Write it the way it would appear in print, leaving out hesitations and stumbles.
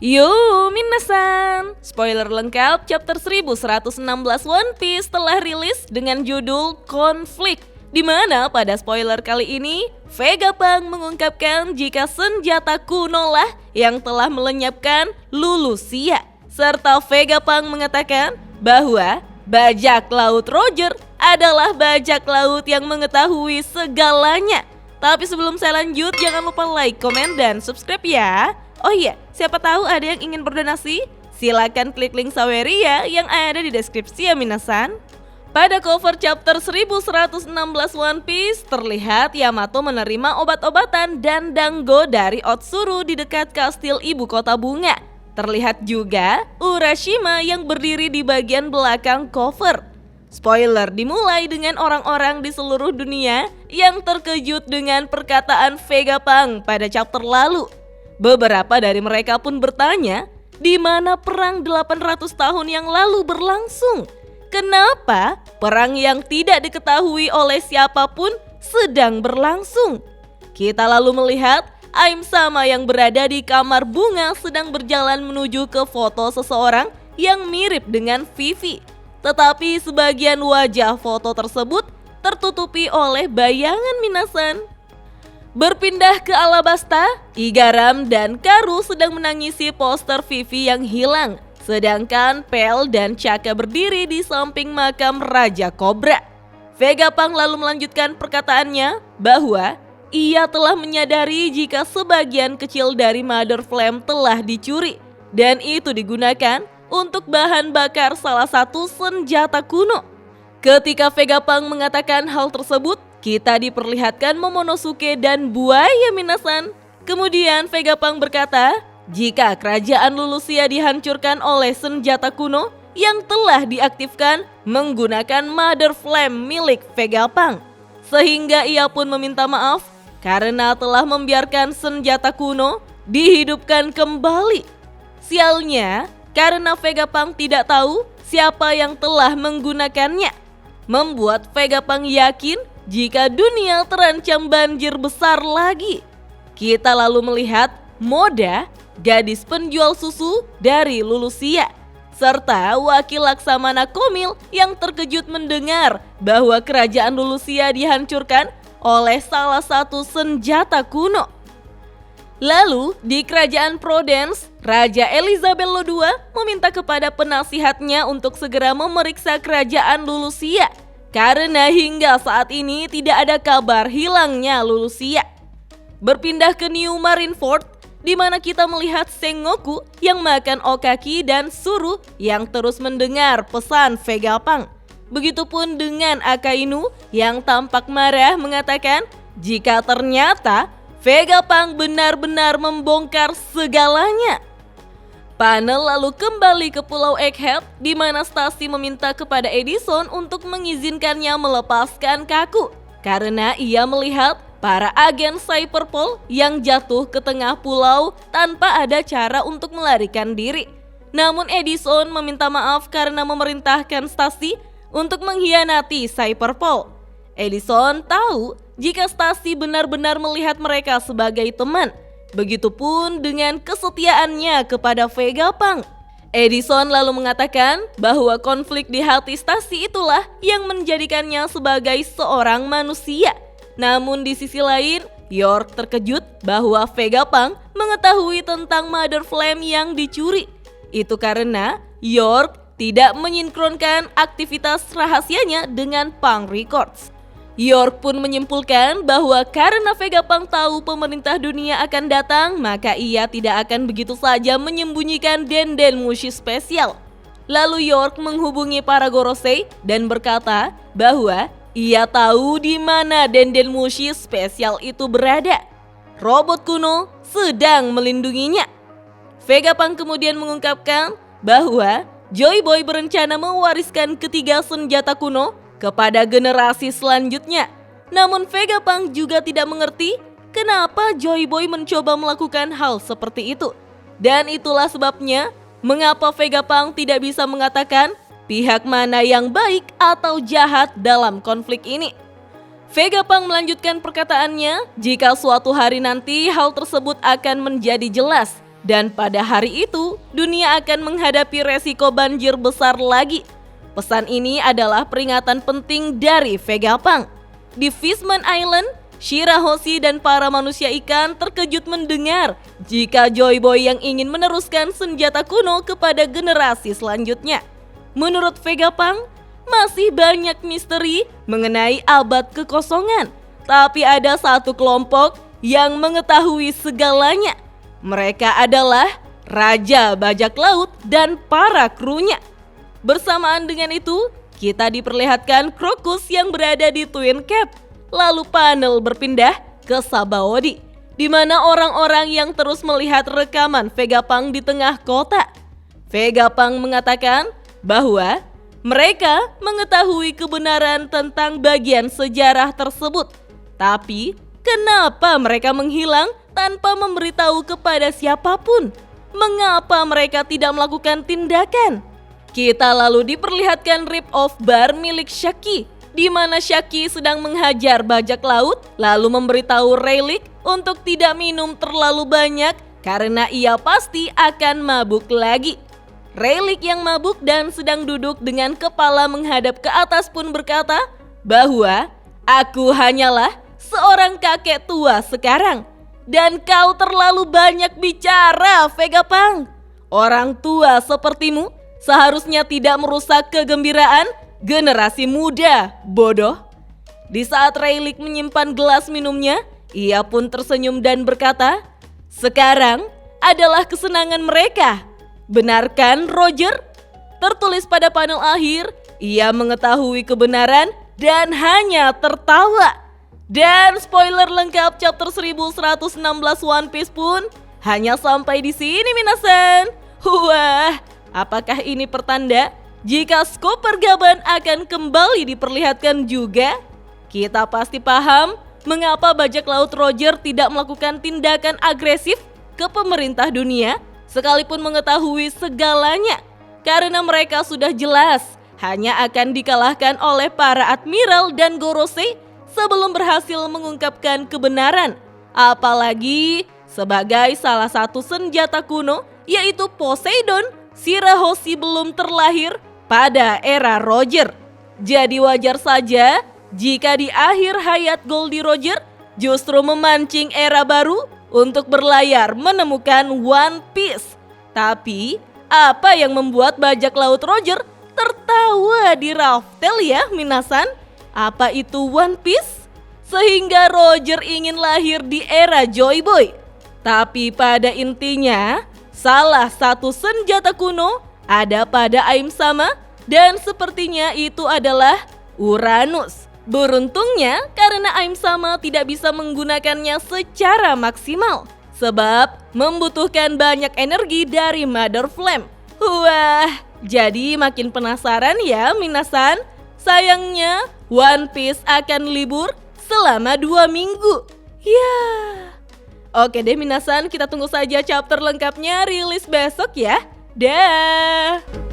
Yo, minasan! Spoiler lengkap chapter 1116 One Piece telah rilis dengan judul Konflik, di mana pada spoiler kali ini Vegapunk mengungkapkan jika senjata kuno lah yang telah melenyapkan Lulusia. Serta Vegapunk mengatakan bahwa bajak laut Roger adalah bajak laut yang mengetahui segalanya. Tapi sebelum saya lanjut, jangan lupa like, komen, dan subscribe ya. Oh iya, siapa tahu ada yang ingin berdonasi? Silakan klik link Saweria yang ada di deskripsi ya minasan. Pada cover chapter 1116 One Piece, terlihat Yamato menerima obat-obatan dan dango dari Otsuru di dekat kastil ibu kota bunga. Terlihat juga Urashima yang berdiri di bagian belakang cover. Spoiler dimulai dengan orang-orang di seluruh dunia yang terkejut dengan perkataan Vegapunk pada chapter lalu. Beberapa dari mereka pun bertanya, di mana perang 800 tahun yang lalu berlangsung? Kenapa perang yang tidak diketahui oleh siapapun sedang berlangsung? Kita lalu melihat Aim Sama yang berada di kamar bunga sedang berjalan menuju ke foto seseorang yang mirip dengan Vivi. Tetapi sebagian wajah foto tersebut tertutupi oleh bayangan minasan. Berpindah ke Alabasta, Igaram dan Karu sedang menangisi poster Vivi yang hilang. Sedangkan Pel dan Chaka berdiri di samping makam Raja Cobra. Vegapunk lalu melanjutkan perkataannya bahwa ia telah menyadari jika sebagian kecil dari Mother Flame telah dicuri. Dan itu digunakan untuk bahan bakar salah satu senjata kuno. Ketika Vegapunk mengatakan hal tersebut, kita diperlihatkan Momonosuke dan buaya minasan. Kemudian Vegapunk berkata, jika kerajaan Lulusia dihancurkan oleh senjata kuno yang telah diaktifkan menggunakan Mother Flame milik Vegapunk. Sehingga ia pun meminta maaf karena telah membiarkan senjata kuno dihidupkan kembali. Sialnya, karena Vegapunk tidak tahu siapa yang telah menggunakannya, membuat Vegapunk yakin jika dunia terancam banjir besar lagi. Kita lalu melihat Moda, gadis penjual susu dari Lulusia, serta wakil Laksamana Komil yang terkejut mendengar bahwa kerajaan Lulusia dihancurkan oleh salah satu senjata kuno. Lalu di kerajaan Prodence, Raja Elizabeth II meminta kepada penasihatnya untuk segera memeriksa kerajaan Lulusia. Karena hingga saat ini tidak ada kabar hilangnya Lulusia. Berpindah ke New Marineford, di mana kita melihat Sengoku yang makan Okaki dan Suru yang terus mendengar pesan Vegapunk. Begitupun dengan Akainu yang tampak marah mengatakan jika ternyata Vegapunk benar-benar membongkar segalanya. Panel lalu kembali ke Pulau Egghead di mana Stacy meminta kepada Edison untuk mengizinkannya melepaskan kaku karena ia melihat para agen Cyberpol yang jatuh ke tengah pulau tanpa ada cara untuk melarikan diri. Namun Edison meminta maaf karena memerintahkan Stacy untuk mengkhianati Cyberpol. Edison tahu jika Stacy benar-benar melihat mereka sebagai teman. Begitupun dengan kesetiaannya kepada Vegapunk. Edison lalu mengatakan bahwa konflik di hati Stacy itulah yang menjadikannya sebagai seorang manusia. Namun di sisi lain, York terkejut bahwa Vegapunk mengetahui tentang Mother Flame yang dicuri. Itu karena York tidak menyinkronkan aktivitas rahasianya dengan Punk Records. York pun menyimpulkan bahwa karena Vegapunk tahu pemerintah dunia akan datang, maka ia tidak akan begitu saja menyembunyikan Denden Mushi spesial. Lalu York menghubungi para Gorosei dan berkata bahwa ia tahu di mana Denden Mushi spesial itu berada. Robot kuno sedang melindunginya. Vegapunk kemudian mengungkapkan bahwa Joy Boy berencana mewariskan ketiga senjata kuno kepada generasi selanjutnya. Namun Vegapunk juga tidak mengerti kenapa Joy Boy mencoba melakukan hal seperti itu. Dan itulah sebabnya mengapa Vegapunk tidak bisa mengatakan pihak mana yang baik atau jahat dalam konflik ini. Vegapunk melanjutkan perkataannya, jika suatu hari nanti hal tersebut akan menjadi jelas. Dan pada hari itu, dunia akan menghadapi resiko banjir besar lagi. Pesan ini adalah peringatan penting dari Vegapunk. Di Fishman Island, Shirahoshi dan para manusia ikan terkejut mendengar jika Joy Boy yang ingin meneruskan senjata kuno kepada generasi selanjutnya. Menurut Vegapunk, masih banyak misteri mengenai abad kekosongan. Tapi ada satu kelompok yang mengetahui segalanya. Mereka adalah Raja Bajak Laut dan para krunya. Bersamaan dengan itu, kita diperlihatkan Crocus yang berada di Twin Cap. Lalu panel berpindah ke Sabaody, di mana orang-orang yang terus melihat rekaman Vegapunk di tengah kota. Vegapunk mengatakan bahwa mereka mengetahui kebenaran tentang bagian sejarah tersebut. Tapi, kenapa mereka menghilang tanpa memberitahu kepada siapapun? Mengapa mereka tidak melakukan tindakan? Kita lalu diperlihatkan rip-off bar milik Shaki, di mana Shaki sedang menghajar bajak laut, lalu memberitahu Rayleigh untuk tidak minum terlalu banyak karena ia pasti akan mabuk lagi. Rayleigh yang mabuk dan sedang duduk dengan kepala menghadap ke atas pun berkata bahwa aku hanyalah seorang kakek tua sekarang. Dan kau terlalu banyak bicara, Vegapunk. Orang tua sepertimu seharusnya tidak merusak kegembiraan generasi muda, bodoh. Di saat Rayleigh menyimpan gelas minumnya, ia pun tersenyum dan berkata, sekarang adalah kesenangan mereka. Benarkan, Roger? Tertulis pada panel akhir, ia mengetahui kebenaran dan hanya tertawa. Dan spoiler lengkap chapter 1116 One Piece pun hanya sampai di sini, minasan. Wah, apakah ini pertanda jika skop pergaban akan kembali diperlihatkan juga? Kita pasti paham mengapa bajak laut Roger tidak melakukan tindakan agresif ke pemerintah dunia sekalipun mengetahui segalanya. Karena mereka sudah jelas hanya akan dikalahkan oleh para admiral dan Gorosei sebelum berhasil mengungkapkan kebenaran. Apalagi sebagai salah satu senjata kuno yaitu Poseidon, Shirahoshi belum terlahir pada era Roger. Jadi wajar saja jika di akhir hayat Goldie Roger justru memancing era baru untuk berlayar menemukan One Piece. Tapi apa yang membuat bajak laut Roger tertawa di raftel ya, minasan? Apa itu One Piece? Sehingga Roger ingin lahir di era Joy Boy. Tapi pada intinya, salah satu senjata kuno ada pada Aim Sama dan sepertinya itu adalah Uranus. Beruntungnya karena Aim Sama tidak bisa menggunakannya secara maksimal sebab membutuhkan banyak energi dari Mother Flame. Wah, jadi makin penasaran ya, minasan. Sayangnya One Piece akan libur selama 2 minggu. Ya. Oke deh minasan, kita tunggu saja chapter lengkapnya rilis besok ya. Dah.